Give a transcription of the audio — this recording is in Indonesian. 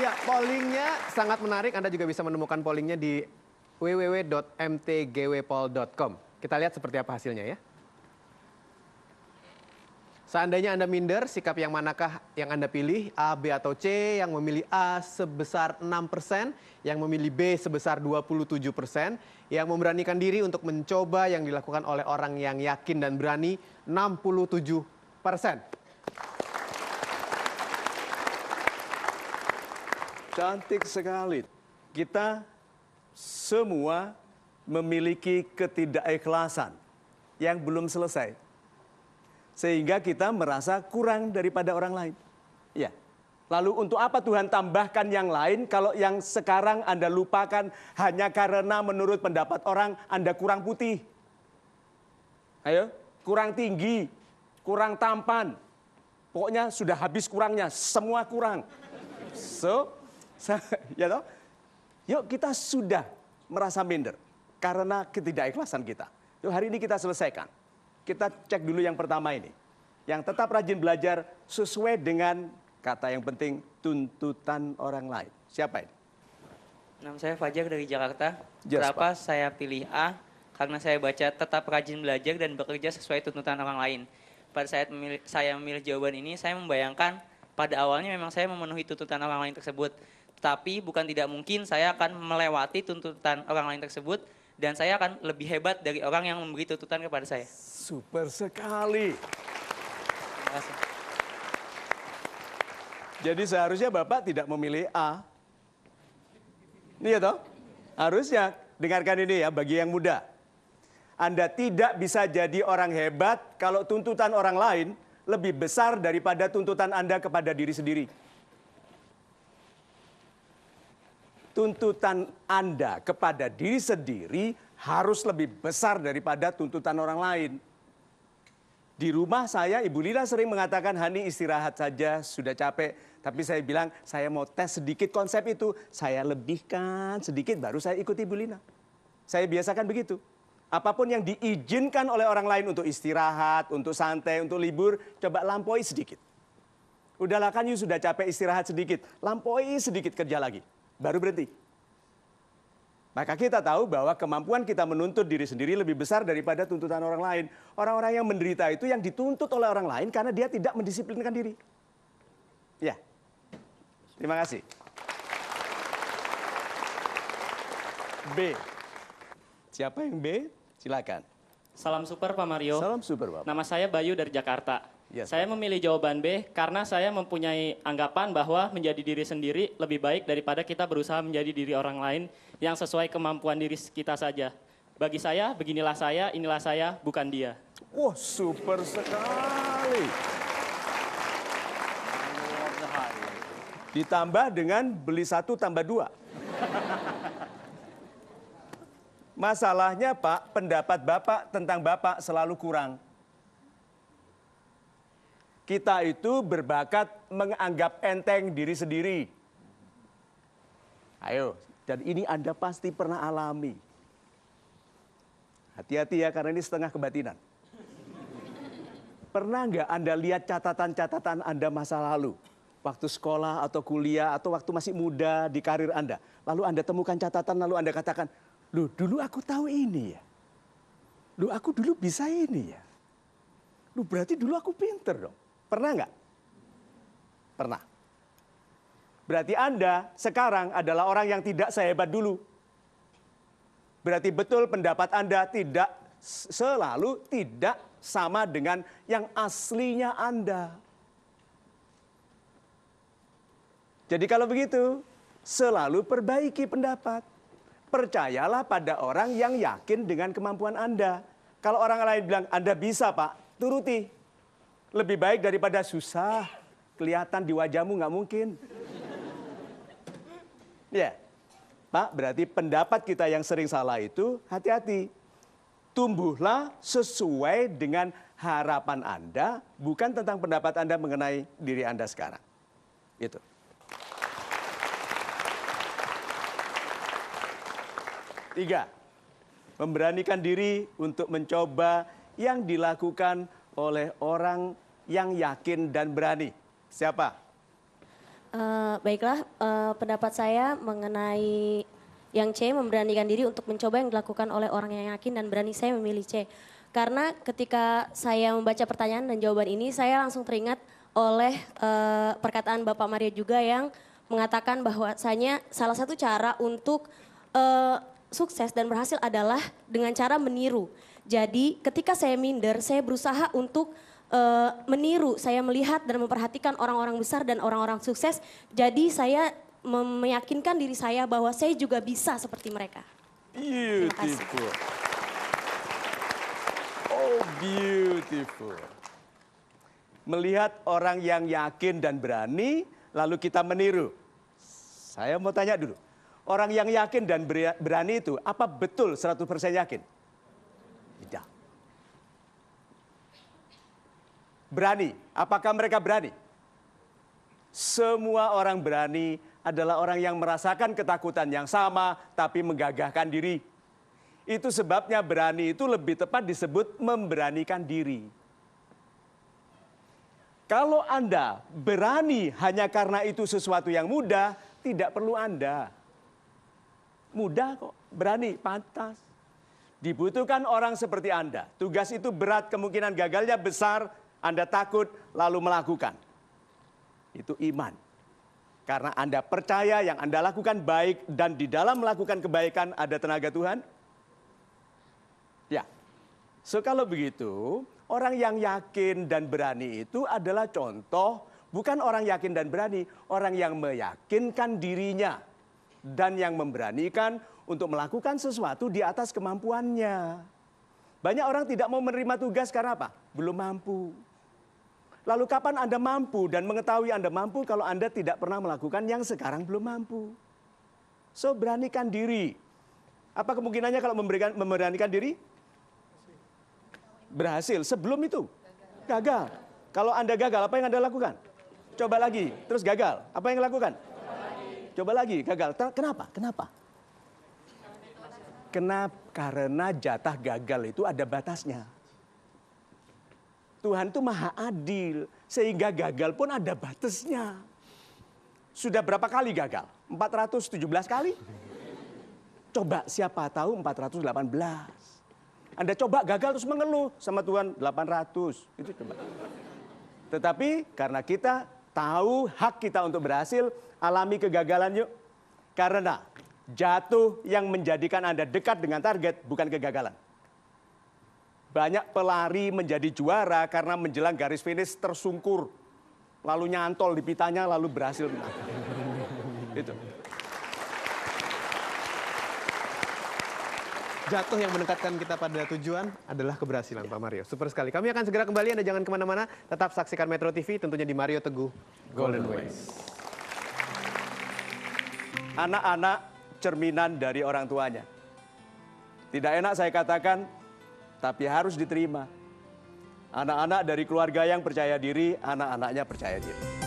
Ya, pollingnya sangat menarik. Anda juga bisa menemukan pollingnya di www.mtgwpol.com. Kita lihat seperti apa hasilnya ya. Seandainya Anda minder, sikap yang manakah yang Anda pilih? A, B, atau C? Yang memilih A sebesar 6%, yang memilih B sebesar 27%, yang memberanikan diri untuk mencoba yang dilakukan oleh orang yang yakin dan berani 67%. Cantik sekali. Kita semua memiliki ketidakikhlasan yang belum selesai. Sehingga kita merasa kurang daripada orang lain. Ya. Lalu untuk apa Tuhan tambahkan yang lain kalau yang sekarang Anda lupakan hanya karena menurut pendapat orang Anda kurang putih? Ayo, kurang tinggi, kurang tampan. Pokoknya sudah habis kurangnya, semua kurang. Ya toh? Yuk kita sudah merasa minder karena ketidakikhlasan kita. Yuk hari ini kita selesaikan. Kita cek dulu yang pertama ini. Yang tetap rajin belajar sesuai dengan kata yang penting tuntutan orang lain. Siapa ini? Nama saya Fajar dari Jakarta. Yes, Kenapa Pak. saya pilih A? Karena saya baca tetap rajin belajar dan bekerja sesuai tuntutan orang lain. Pada saat saya memilih jawaban ini, saya membayangkan pada awalnya memang saya memenuhi tuntutan orang lain tersebut. Tapi bukan tidak mungkin saya akan melewati tuntutan orang lain tersebut dan saya akan lebih hebat dari orang yang memberi tuntutan kepada saya. Super sekali. Terima kasih. Jadi seharusnya Bapak tidak memilih A. Iya toh? Harusnya, dengarkan ini ya bagi yang muda. Anda tidak bisa jadi orang hebat kalau tuntutan orang lain lebih besar daripada tuntutan Anda kepada diri sendiri. Tuntutan Anda kepada diri sendiri harus lebih besar daripada tuntutan orang lain. Di rumah saya, Ibu Lina sering mengatakan, Hani istirahat saja, sudah capek. Tapi saya bilang, saya mau tes sedikit konsep itu. Saya lebihkan sedikit, baru saya ikut Ibu Lina. Saya biasakan begitu. Apapun yang diizinkan oleh orang lain untuk istirahat, untuk santai, untuk libur, coba lampaui sedikit. Udahlah kan you sudah capek istirahat sedikit, lampaui sedikit kerja lagi. Baru berhenti. Maka kita tahu bahwa kemampuan kita menuntut diri sendiri lebih besar daripada tuntutan orang lain. Orang-orang yang menderita itu yang dituntut oleh orang lain karena dia tidak mendisiplinkan diri. Ya, terima kasih. B. Siapa yang B? Silakan. Salam super Pak Mario. Salam super Bapak. Nama saya Bayu dari Jakarta. Yes, Saya Bapak. memilih jawaban B karena saya mempunyai anggapan bahwa menjadi diri sendiri lebih baik daripada kita berusaha menjadi diri orang lain yang sesuai kemampuan diri kita saja. Bagi saya, beginilah saya, inilah saya, bukan dia. Wah, super sekali. Ditambah dengan beli 1 tambah 2. Masalahnya Pak, pendapat Bapak tentang Bapak selalu kurang. Kita itu berbakat menganggap enteng diri sendiri. Ayo, dan ini Anda pasti pernah alami. Hati-hati ya, karena ini setengah kebatinan. Pernah nggak Anda lihat catatan-catatan Anda masa lalu? Waktu sekolah atau kuliah atau waktu masih muda di karir Anda. Lalu Anda temukan catatan, lalu Anda katakan, loh dulu aku tahu ini ya. Loh aku dulu bisa ini ya. Loh berarti dulu aku pinter dong. Pernah nggak? Pernah. Berarti Anda sekarang adalah orang yang tidak sehebat dulu. Berarti betul pendapat Anda tidak selalu tidak sama dengan yang aslinya Anda. Jadi kalau begitu, selalu perbaiki pendapat. Percayalah pada orang yang yakin dengan kemampuan Anda. Kalau orang lain bilang, Anda bisa Pak, turuti. Lebih baik daripada susah, kelihatan di wajahmu nggak mungkin. Ya, Pak, berarti pendapat kita yang sering salah itu hati-hati. Tumbuhlah sesuai dengan harapan Anda, bukan tentang pendapat Anda mengenai diri Anda sekarang. Itu. Tiga, memberanikan diri untuk mencoba yang dilakukan oleh orang yang yakin dan berani. Siapa? Baiklah, pendapat saya mengenai yang C, memberanikan diri untuk mencoba yang dilakukan oleh orang yang yakin dan berani, saya memilih C. Karena ketika saya membaca pertanyaan dan jawaban ini, saya langsung teringat oleh perkataan Bapak Mario juga yang mengatakan bahwasanya salah satu cara untuk sukses dan berhasil adalah dengan cara meniru. Jadi ketika saya minder, saya berusaha untuk meniru, saya melihat dan memperhatikan orang-orang besar dan orang-orang sukses. Jadi saya meyakinkan diri saya bahwa saya juga bisa seperti mereka. Beautiful. Oh, beautiful. Melihat orang yang yakin dan berani, lalu kita meniru. Saya mau tanya dulu, orang yang yakin dan berani itu, apa betul 100% yakin? Tidak. Berani, apakah mereka berani? Semua orang berani adalah orang yang merasakan ketakutan yang sama, tapi menggagahkan diri. Itu sebabnya berani itu lebih tepat disebut memberanikan diri. Kalau Anda berani hanya karena itu sesuatu yang mudah, tidak perlu Anda. Mudah kok, berani, pantas. Dibutuhkan orang seperti Anda. Tugas itu berat, kemungkinan gagalnya besar, Anda takut lalu melakukan. Itu iman. Karena Anda percaya yang Anda lakukan baik dan di dalam melakukan kebaikan ada tenaga Tuhan. Ya. So kalau begitu, orang yang yakin dan berani itu adalah contoh, bukan orang yakin dan berani, orang yang meyakinkan dirinya dan yang memberanikan untuk melakukan sesuatu di atas kemampuannya. Banyak orang tidak mau menerima tugas karena apa? Belum mampu. Lalu kapan Anda mampu dan mengetahui Anda mampu kalau Anda tidak pernah melakukan yang sekarang belum mampu? So, beranikan diri. Apa kemungkinannya kalau memberanikan diri? Berhasil. Sebelum itu, gagal. Kalau Anda gagal, apa yang Anda lakukan? Coba lagi, terus gagal. Apa yang lakukan? Coba lagi, gagal. Kenapa? Karena jatah gagal itu ada batasnya. Tuhan itu maha adil, sehingga gagal pun ada batasnya. Sudah berapa kali gagal? 417 kali? Coba siapa tahu 418. Anda coba gagal terus mengeluh sama Tuhan 800. Itu coba. Tetapi karena kita tahu hak kita untuk berhasil, alami kegagalan yuk. Karena jatuh yang menjadikan Anda dekat dengan target bukan kegagalan. Banyak pelari menjadi juara karena menjelang garis finish tersungkur. Lalu nyantol di pitanya lalu berhasil menang. Itu. Jatuh yang mendekatkan kita pada tujuan adalah keberhasilan, Pak Mario. Super sekali. Kami akan segera kembali, Anda jangan kemana-mana. Tetap saksikan Metro TV, tentunya di Mario Teguh Golden Ways. Anak-anak cerminan dari orang tuanya. Tidak enak saya katakan, tapi harus diterima. Anak-anak dari keluarga yang percaya diri, anak-anaknya percaya diri.